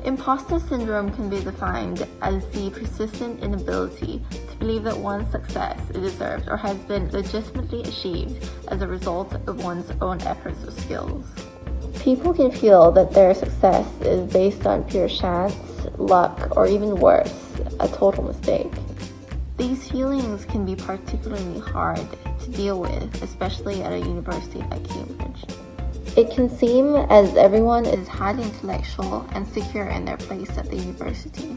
Imposter syndrome can be defined as the persistent inability to believe that one's success is deserved or has been legitimately achieved as a result of one's own efforts or skills. People can feel that their success is based on pure chance, luck, or even worse, a total mistake. These feelings can be particularly hard to deal with, especially at a university like Cambridge. It can seem as everyone is highly intellectual and secure in their place at the university.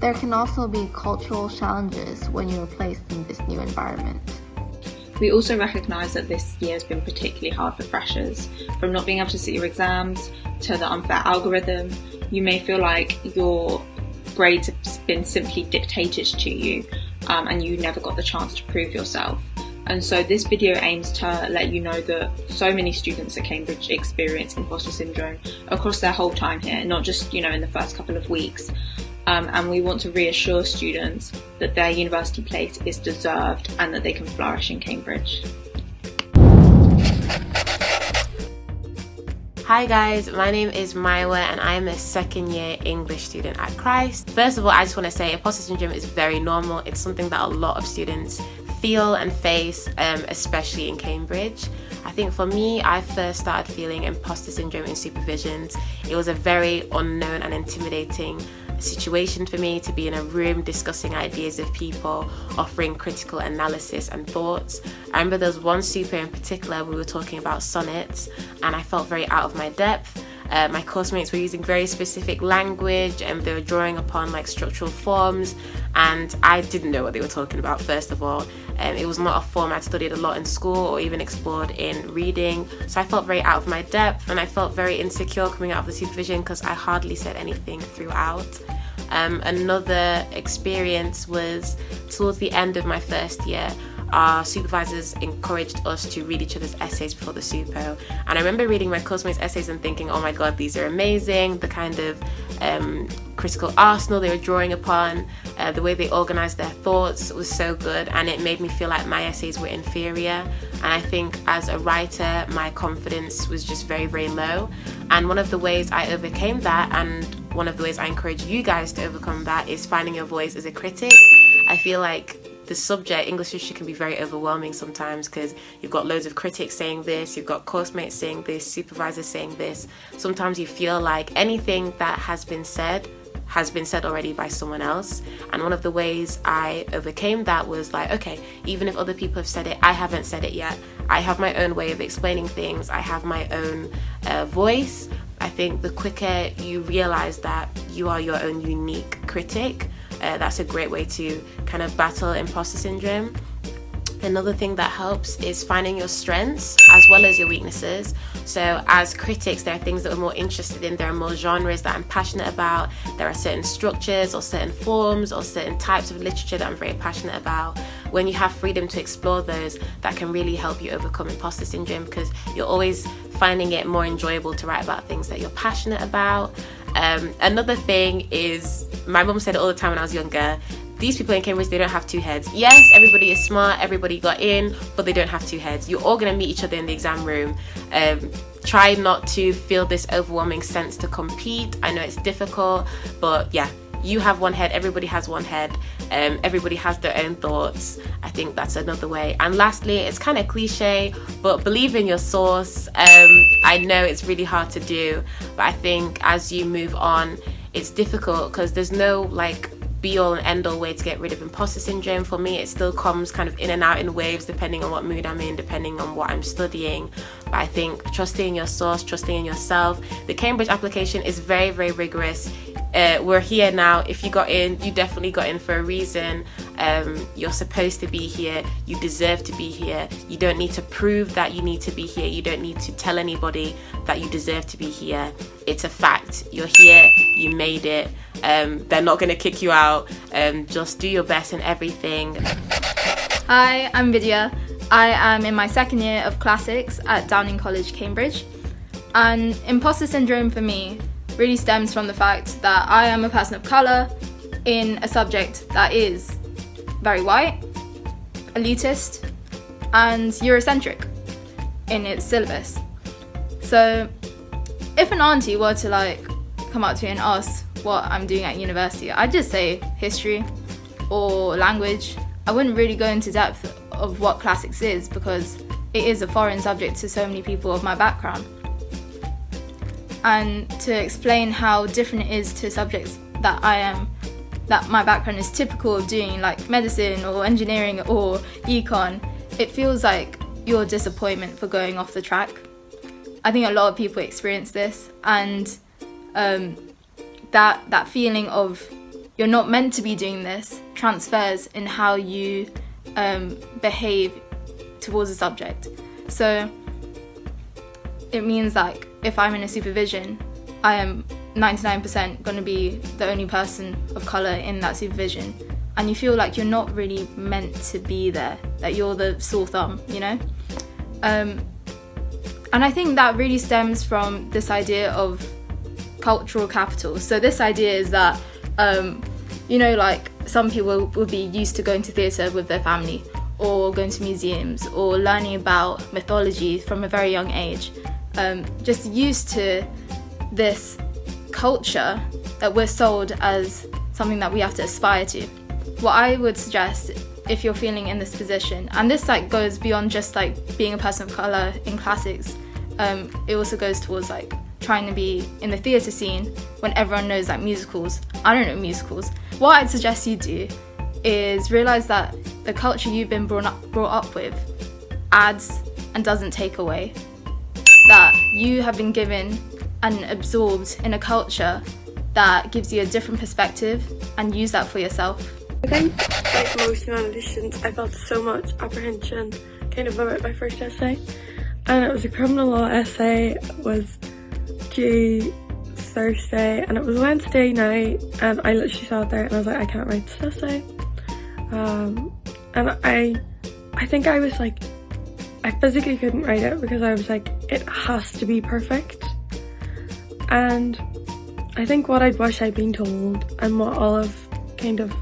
There can also be cultural challenges when you are placed in this new environment. We also recognise that this year has been particularly hard for freshers. From not being able to sit your exams to the unfair algorithm, you may feel like your grades have been simply dictated to you and you never got the chance to prove yourself. And so this video aims to let you know that so many students at Cambridge experience imposter syndrome across their whole time here, not just, in the first couple of weeks. And we want to reassure students that their university place is deserved and that they can flourish in Cambridge. Hi guys, my name is Maiwa and I am a second year English student at Christ. First of all, I just want to say imposter syndrome is very normal. It's something that a lot of students feel and face, especially in Cambridge. I think for me, I first started feeling imposter syndrome in supervisions. It was a very unknown and intimidating situation for me to be in a room discussing ideas of people, offering critical analysis and thoughts. I remember there was one super in particular, we were talking about sonnets and I felt very out of my depth. My course mates were using very specific language and they were drawing upon like structural forms and I didn't know what they were talking about first of all. It was not a form I'd studied a lot in school or even explored in reading, so I felt very out of my depth and I felt very insecure coming out of the supervision because I hardly said anything throughout. Another experience was towards the end of my first year. Our supervisors encouraged us to read each other's essays before the Supo, and I remember reading my course mates' essays and thinking, oh my god, these are amazing. The kind of critical arsenal they were drawing upon, the way they organised their thoughts was so good, and it made me feel like my essays were inferior. And I think as a writer, my confidence was just very, very low. And one of the ways I overcame that, and one of the ways I encourage you guys to overcome that, is finding your voice as a critic. I feel like the subject, English literature, can be very overwhelming sometimes because you've got loads of critics saying this, you've got course mates saying this, supervisors saying this. Sometimes you feel like anything that has been said already by someone else. And one of the ways I overcame that was like, okay, even if other people have said it, I haven't said it yet. I have my own way of explaining things. I have my own voice. I think the quicker you realize that you are your own unique critic, that's a great way to kind of battle imposter syndrome. Another thing that helps is finding your strengths as well as your weaknesses. So as critics, there are things that we're more interested in, there are more genres that I'm passionate about, there are certain structures or certain forms or certain types of literature that I'm very passionate about. When you have freedom to explore those, that can really help you overcome imposter syndrome because you're always finding it more enjoyable to write about things that you're passionate about. Another thing is, my mum said it all the time when I was younger, these people in Cambridge, they don't have two heads. Yes, everybody is smart, everybody got in, but they don't have two heads. You're all gonna meet each other in the exam room. Try not to feel this overwhelming sense to compete. I know it's difficult, but yeah, you have one head, everybody has one head, everybody has their own thoughts. I think that's another way. And lastly, it's kind of cliche, but believe in your source. I know it's really hard to do, but I think as you move on, it's difficult because there's no like be all and end all way to get rid of imposter syndrome. For me, it still comes kind of in and out in waves depending on what mood I'm in, depending on what I'm studying. But I think trusting in your source, trusting in yourself. The Cambridge application is very, very rigorous. We're here now. If you got in, you definitely got in for a reason. You're supposed to be here. You deserve to be here. You don't need to prove that you need to be here. You don't need to tell anybody that you deserve to be here. It's a fact. You're here. You made it. They're not going to kick you out. Just do your best in everything. Hi, I'm Vidya. I am in my second year of classics at Downing College, Cambridge. And imposter syndrome for me really stems from the fact that I am a person of colour in a subject that is very white, elitist, and Eurocentric in its syllabus. So if an auntie were to come up to me and ask what I'm doing at university, I'd just say history or language. I wouldn't really go into depth of what classics is because it is a foreign subject to so many people of my background. And to explain how different it is to subjects that my background is typical of doing, like medicine or engineering or econ, it feels like your disappointment for going off the track. I think a lot of people experience this, and that feeling of you're not meant to be doing this transfers in how you behave towards a subject. So it means like if I'm in a supervision, I am 99% going to be the only person of colour in that supervision, and you feel like you're not really meant to be there, that you're the sore thumb, you know? And I think that really stems from this idea of cultural capital. So this idea is that, you know, like some people will be used to going to theatre with their family or going to museums or learning about mythology from a very young age, just used to this culture that we're sold as something that we have to aspire to. What I would suggest, if you're feeling in this position, and this like goes beyond just like being a person of colour in classics, it also goes towards like trying to be in the theatre scene when everyone knows like musicals. I don't know musicals. What I'd suggest you do is realise that the culture you've been brought up with adds and doesn't take away. That you have been given and absorbed in a culture that gives you a different perspective, and use that for yourself. I think, like most humanities students, I felt so much apprehension kind of about my first essay, and it was a criminal law essay. It was due Thursday and it was Wednesday night, and I literally sat there and I was like, I can't write this essay. And I think I was like, I physically couldn't write it because I was like, it has to be perfect. And I think what I'd wish I'd been told, and what all of kind of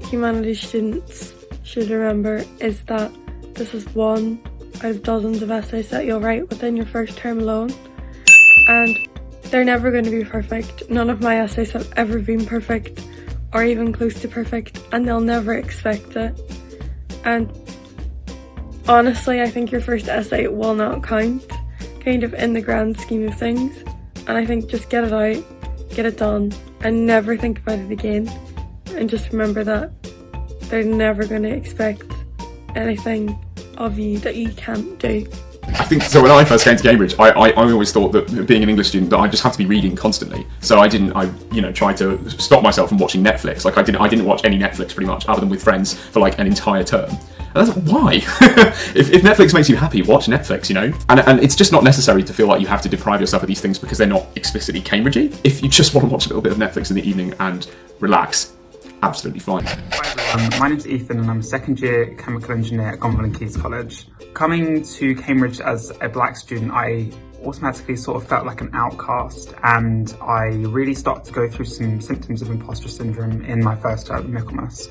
humanities students should remember, is that this is one out of dozens of essays that you'll write within your first term alone, and they're never going to be perfect. None of my essays have ever been perfect or even close to perfect, and they'll never expect it. And honestly, I think your first essay will not count kind of in the grand scheme of things, and I think just get it out, get it done, and never think about it again, and just remember that they're never going to expect anything of you that you can't do. I think so. When I first came to Cambridge, I always thought that being an English student, that I just had to be reading constantly. So I tried to stop myself from watching Netflix. Like I didn't watch any Netflix pretty much, other than with friends for like an entire term. And that's like, why? if Netflix makes you happy, watch Netflix, you know? And it's just not necessary to feel like you have to deprive yourself of these things because they're not explicitly Cambridgey. If you just want to watch a little bit of Netflix in the evening and relax, absolutely fine. Hi everyone, my name's Ethan and I'm a second year chemical engineer at Gonville and Keys College. Coming to Cambridge as a black student, I automatically sort of felt like an outcast, and I really started to go through some symptoms of imposter syndrome in my first term at Michaelmas.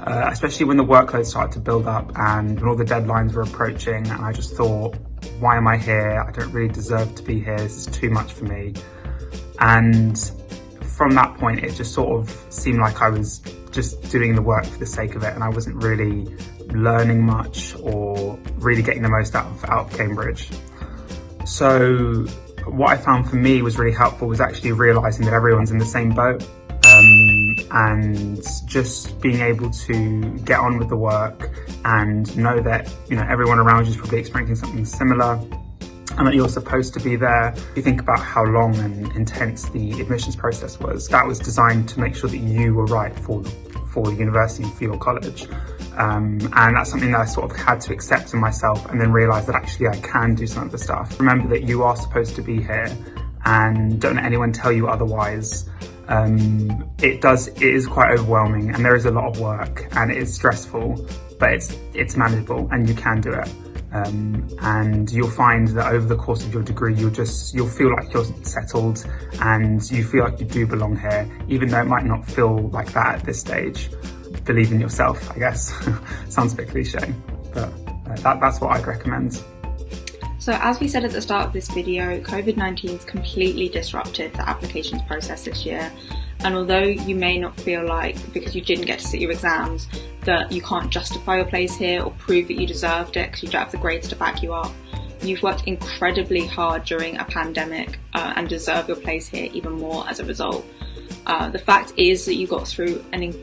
Especially when the workload started to build up and when all the deadlines were approaching, and I just thought, why am I here? I don't really deserve to be here, this is too much for me. And from that point, it just sort of seemed like I was just doing the work for the sake of it, and I wasn't really learning much or really getting the most out of Cambridge. So what I found for me was really helpful was actually realising that everyone's in the same boat, and just being able to get on with the work and know that, you know, everyone around you is probably experiencing something similar, and that you're supposed to be there. If you think about how long and intense the admissions process was, that was designed to make sure that you were right for the university and for your college. And that's something that I sort of had to accept in myself, and then realise that actually I can do some of the stuff. Remember that you are supposed to be here, and don't let anyone tell you otherwise. It is quite overwhelming, and there is a lot of work, and it is stressful, but it's manageable and you can do it. And you'll find that over the course of your degree, you'll feel like you're settled and you feel like you do belong here, even though it might not feel like that at this stage. Believe in yourself, I guess. Sounds a bit cliche, but that's what I'd recommend. So as we said at the start of this video, COVID-19's completely disrupted the applications process this year. And although you may not feel like, because you didn't get to sit your exams, that you can't justify your place here or prove that you deserved it because you don't have the grades to back you up, you've worked incredibly hard during a pandemic and deserve your place here even more as a result. The fact is that you got through an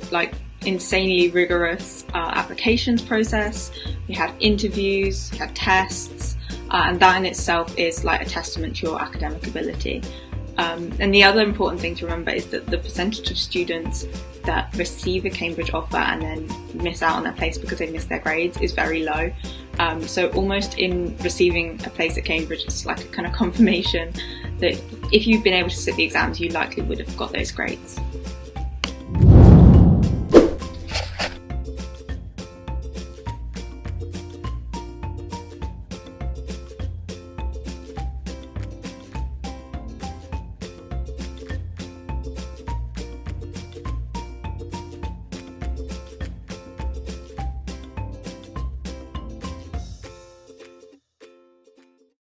insanely rigorous applications process. You had interviews, you had tests, and that in itself is like a testament to your academic ability. And the other important thing to remember is that the percentage of students that receive a Cambridge offer and then miss out on their place because they missed their grades is very low. So almost in receiving a place at Cambridge, it's like a kind of confirmation that if you've been able to sit the exams, you likely would have got those grades.